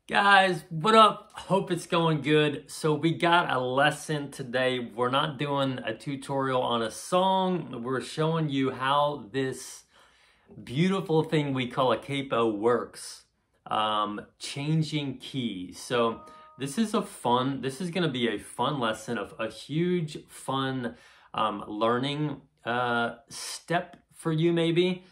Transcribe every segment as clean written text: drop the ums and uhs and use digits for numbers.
Guys, what up? Hope it's going good. So we got a lesson today. We're not doing a tutorial on a song. We're showing you how this beautiful thing we call a capo works. Changing keys. So this is going to be a fun lesson, of a huge fun learning step for you maybe.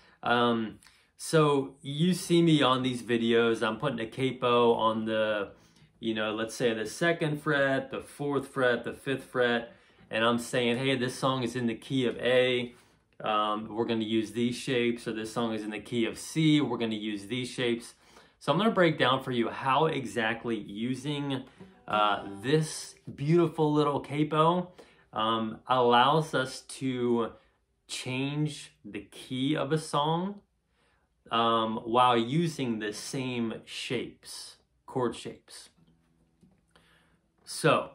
So you see me on these videos, I'm putting a capo on the, let's say the 2nd fret, the 4th fret, the 5th fret, and I'm saying, hey, this song is in the key of A, we're going to use these shapes, or this song is in the key of C, we're going to use these shapes. So I'm going to break down for you how exactly using this beautiful little capo allows us to change the key of a song while using the same shapes, chord shapes. So,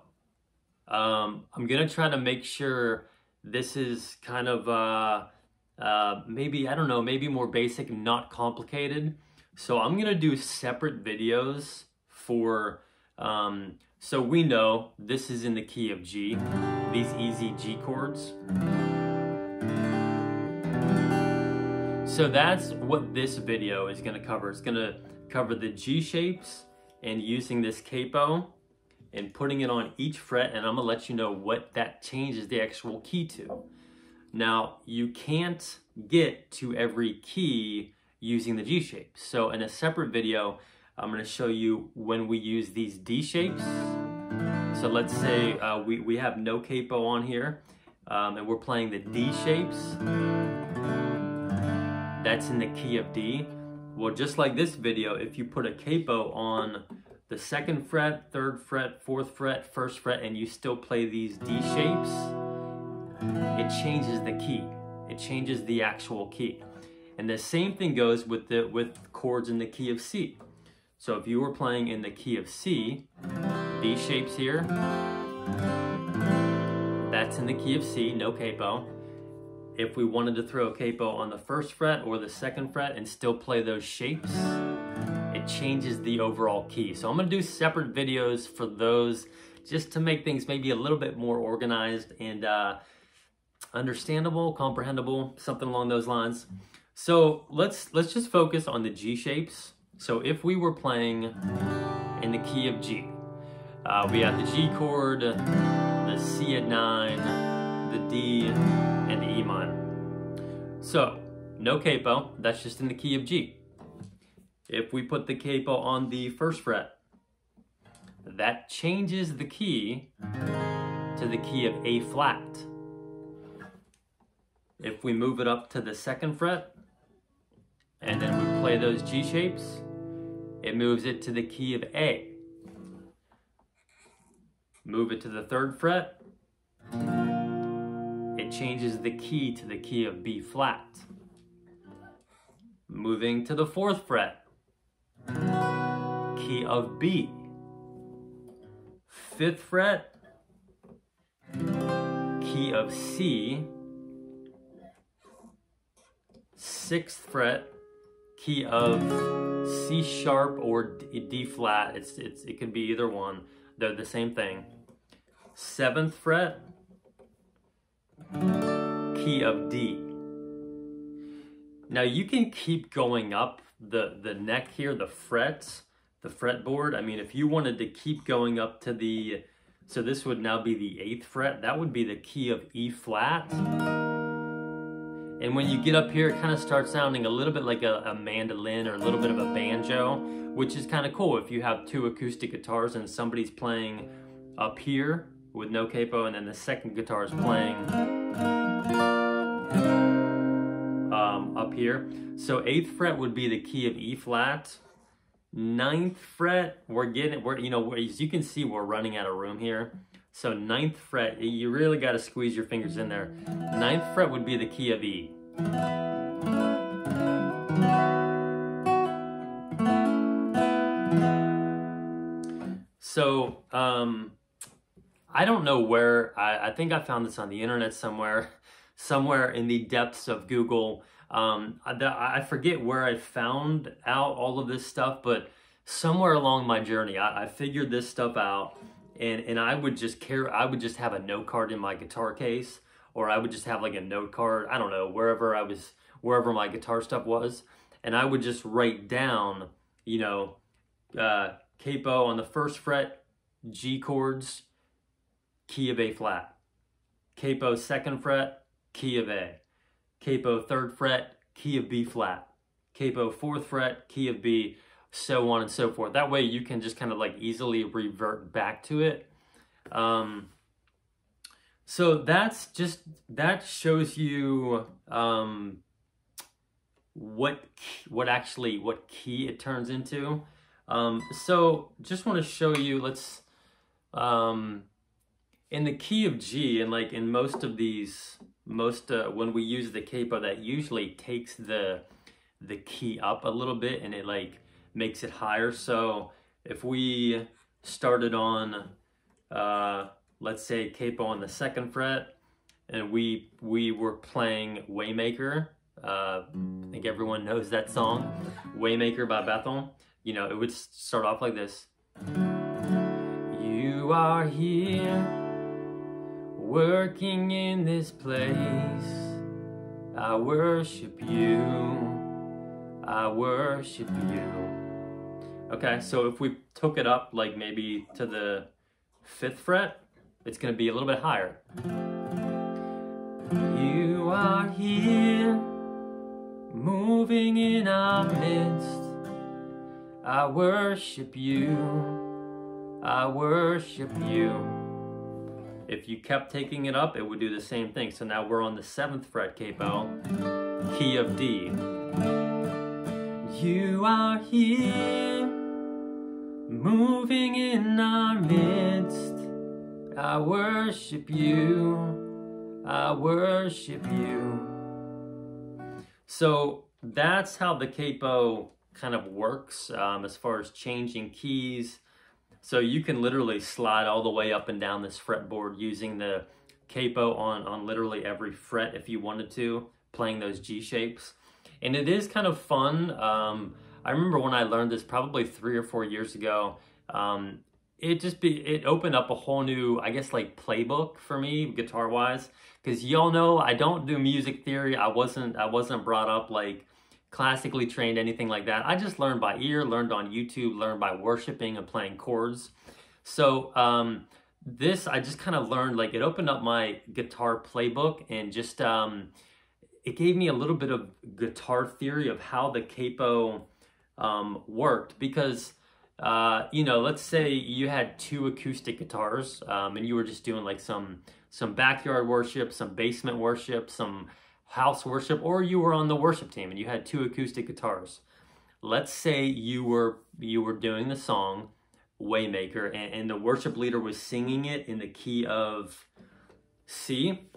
I'm gonna try to make sure this is kind of, maybe, I don't know, maybe more basic, not complicated. So I'm gonna do separate videos for, so we know this is in the key of G, these easy G chords. So that's what this video is going to cover. It's going to cover the G shapes and using this capo and putting it on each fret, and I'm going to let you know what that changes the actual key to. Now, you can't get to every key using the G shapes. So in a separate video, I'm going to show you when we use these D shapes. So let's say we have no capo on here, and we're playing the D shapes. That's in the key of D. Well, just like this video, if you put a capo on the 2nd fret, 3rd fret, 4th fret, 1st fret, and you still play these D shapes, it changes the key. It changes the actual key. And the same thing goes with chords in the key of C. So if you were playing in the key of C, these shapes here, that's in the key of C, no capo. If we wanted to throw a capo on the 1st fret or the 2nd fret and still play those shapes, it changes the overall key. So I'm going to do separate videos for those, just to make things maybe a little bit more organized and understandable, comprehensible, something along those lines. So let's just focus on the G shapes. So if we were playing in the key of G, we have the G chord, the C at 9, the D, and the E minor. So, no capo, that's just in the key of G. If we put the capo on the 1st fret, that changes the key to the key of A flat. If we move it up to the 2nd fret, and then we play those G shapes, it moves it to the key of A. Move it to the 3rd fret, it changes the key to the key of B flat. Moving to the 4th fret, key of B. 5th fret, key of C. 6th fret, key of C sharp or D flat. It could be either one. They're the same thing. 7th fret, key of D. Now you can keep going up the neck here, the frets, the fretboard. I mean, if you wanted to keep going up to the, so this would now be the 8th fret, that would be the key of E flat. And when you get up here, it kind of starts sounding a little bit like a mandolin or a little bit of a banjo, which is kind of cool if you have 2 acoustic guitars and somebody's playing up here with no capo, and then the 2nd guitar is playing up here. So 8th fret would be the key of E flat. 9th fret, as you can see, we're running out of room here. So 9th fret, you really got to squeeze your fingers in there. 9th fret would be the key of E. So, I don't know where, I think I found this on the internet somewhere in the depths of Google. I forget where I found out all of this stuff, but somewhere along my journey, I figured this stuff out, and I would just have a note card in my guitar case, or I would just have like a note card, I don't know, wherever my guitar stuff was, and I would just write down, you know, capo on the 1st fret, G chords, key of A flat. Capo 2nd fret, key of A. Capo 3rd fret, key of B flat. Capo 4th fret, key of B, so on and so forth. That way you can just kind of like easily revert back to it. So that shows you what key it turns into. So just want to show you, let's in the key of G, and like in most of these, when we use the capo, that usually takes the key up a little bit and it like makes it higher. So if we started on let's say capo on the 2nd fret, and we were playing Waymaker, I think everyone knows that song, Waymaker by Bethel. You know, it would start off like this. You are here, working in this place. I worship you, I worship you. Okay, so if we took it up like maybe to the 5th fret, it's going to be a little bit higher. You are here, moving in our midst. I worship you, I worship you. If you kept taking it up, it would do the same thing. So now we're on the 7th fret capo, key of D. You are here, moving in our midst. I worship you, I worship you. So that's how the capo kind of works as far as changing keys. So you can literally slide all the way up and down this fretboard using the capo on literally every fret if you wanted to, playing those G shapes. And it is kind of fun. I remember when I learned this probably 3 or 4 years ago, it opened up a whole new, I guess, like playbook for me guitar wise, because y'all know I don't do music theory. I wasn't brought up like classically trained, anything like that. I just learned by ear, learned on YouTube, learned by worshiping and playing chords. So this, I just kind of learned, like it opened up my guitar playbook, and just it gave me a little bit of guitar theory of how the capo worked. Because you know, let's say you had 2 acoustic guitars, and you were just doing like some backyard worship, some basement worship, some house worship, or you were on the worship team and you had 2 acoustic guitars. Let's say you were doing the song Waymaker, and the worship leader was singing it in the key of C.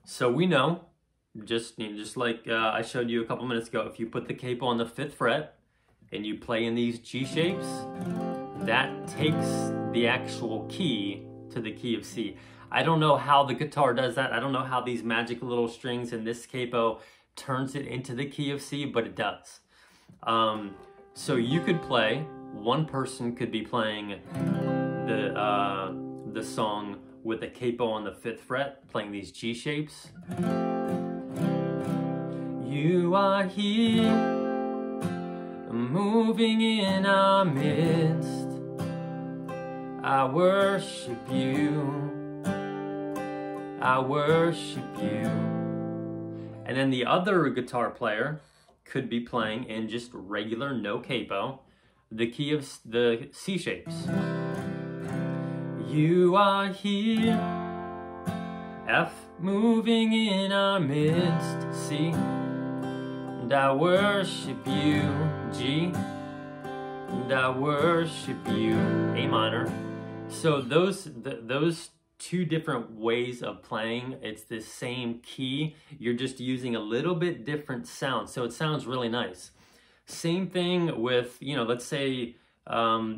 So we know, just like I showed you a couple minutes ago, if you put the capo on the 5th fret and you play in these G shapes, that takes the actual key to the key of C. I don't know how the guitar does that. I don't know how these magic little strings in this capo turns it into the key of C, but it does. So you could play, one person could be playing the song with a capo on the 5th fret, playing these G shapes. You are here, moving in our midst. I worship you, I worship you. And then the other guitar player could be playing in just regular no capo, the key of the C shapes. You are here, F, moving in our midst, C, and I worship you, G, and I worship you, A minor. So those 2 different ways of playing, it's the same key, you're just using a little bit different sound, so it sounds really nice. Same thing with, you know, let's say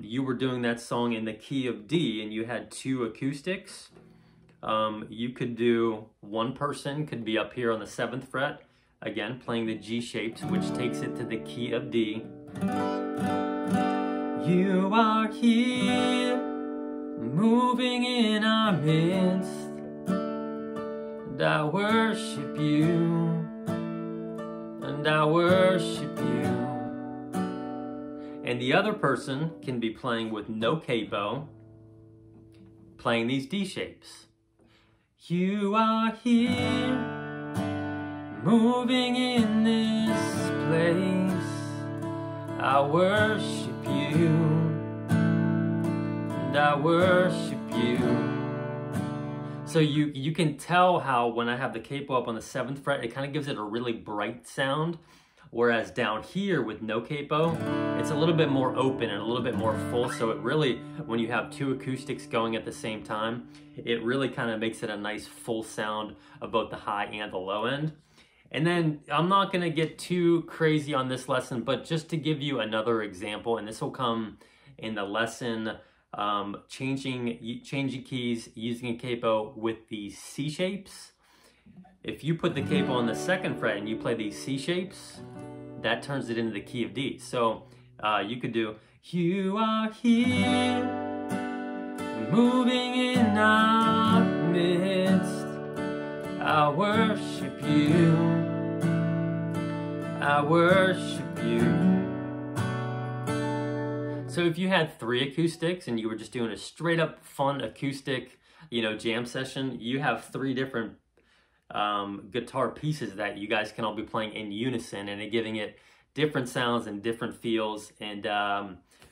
you were doing that song in the key of D and you had 2 acoustics. You could do, one person could be up here on the 7th fret, again playing the G shapes, which takes it to the key of D. You are here, moving in our midst, and I worship you, and I worship you. And the other person can be playing with no capo, playing these D shapes. You are here, moving in this place, I worship you, and I worship you. So you can tell how when I have the capo up on the 7th fret, it kind of gives it a really bright sound. Whereas down here with no capo, it's a little bit more open and a little bit more full. So it really, when you have two acoustics going at the same time, it really kind of makes it a nice full sound of both the high and the low end. And then I'm not gonna get too crazy on this lesson, but just to give you another example, and this will come in the lesson, changing keys using a capo with these C shapes. If you put the capo on the 2nd fret and you play these C shapes, that turns it into the key of D. So you could do, you are here, moving in our midst, I worship you, I worship you. So if you had 3 acoustics and you were just doing a straight up fun acoustic, jam session, you have 3 different guitar pieces that you guys can all be playing in unison, and giving it different sounds and different feels, and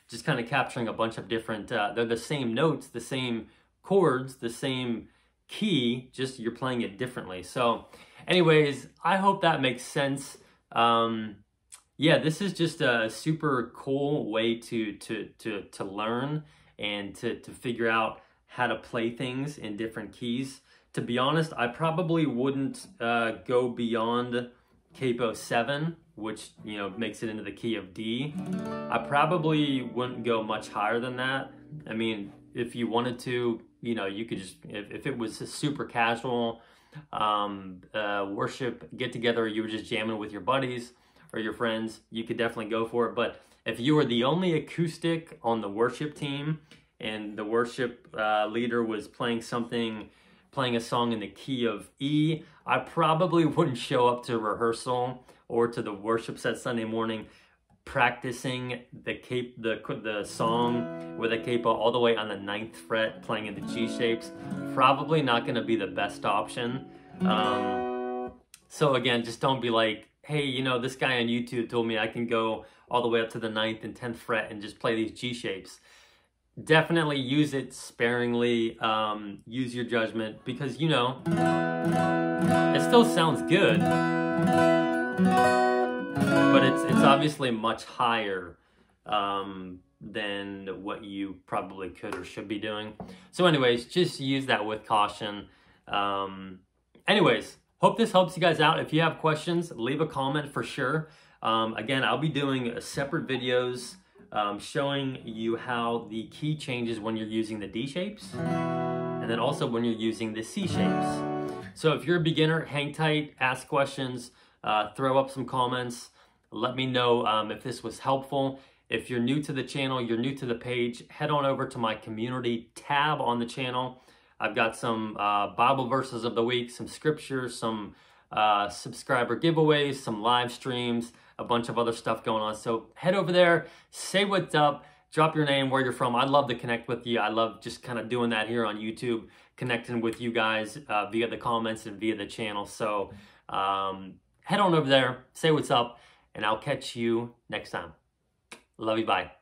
just kind of capturing a bunch of different, they're the same notes, the same chords, the same key, just you're playing it differently. So anyways, I hope that makes sense. Yeah, this is just a super cool way to learn and to figure out how to play things in different keys. To be honest, I probably wouldn't go beyond capo 7, which makes it into the key of D. I probably wouldn't go much higher than that. I mean, if you wanted to, you could just, if it was a super casual worship get together, you were just jamming with your buddies or your friends, you could definitely go for it. But if you were the only acoustic on the worship team and the worship leader was playing a song in the key of E, I probably wouldn't show up to rehearsal or to the worship set Sunday morning practicing the song with a capo all the way on the 9th fret, playing in the G shapes. Probably not going to be the best option. So again, just don't be like, hey, this guy on YouTube told me I can go all the way up to the 9th and 10th fret and just play these G shapes. Definitely use it sparingly, use your judgment, because it still sounds good, but it's obviously much higher than what you probably could or should be doing. So anyways, just use that with caution. Anyways, hope this helps you guys out. If you have questions, leave a comment for sure. Again, I'll be doing separate videos showing you how the key changes when you're using the D shapes, and then also when you're using the C shapes. So if you're a beginner, hang tight, ask questions, throw up some comments, let me know if this was helpful. If you're new to the channel, you're new to the page, head on over to my community tab on the channel. I've got some Bible verses of the week, some scriptures, some subscriber giveaways, some live streams, a bunch of other stuff going on. So head over there, say what's up, drop your name, where you're from. I'd love to connect with you. I love just kind of doing that here on YouTube, connecting with you guys via the comments and via the channel. So head on over there, say what's up, and I'll catch you next time. Love you, bye.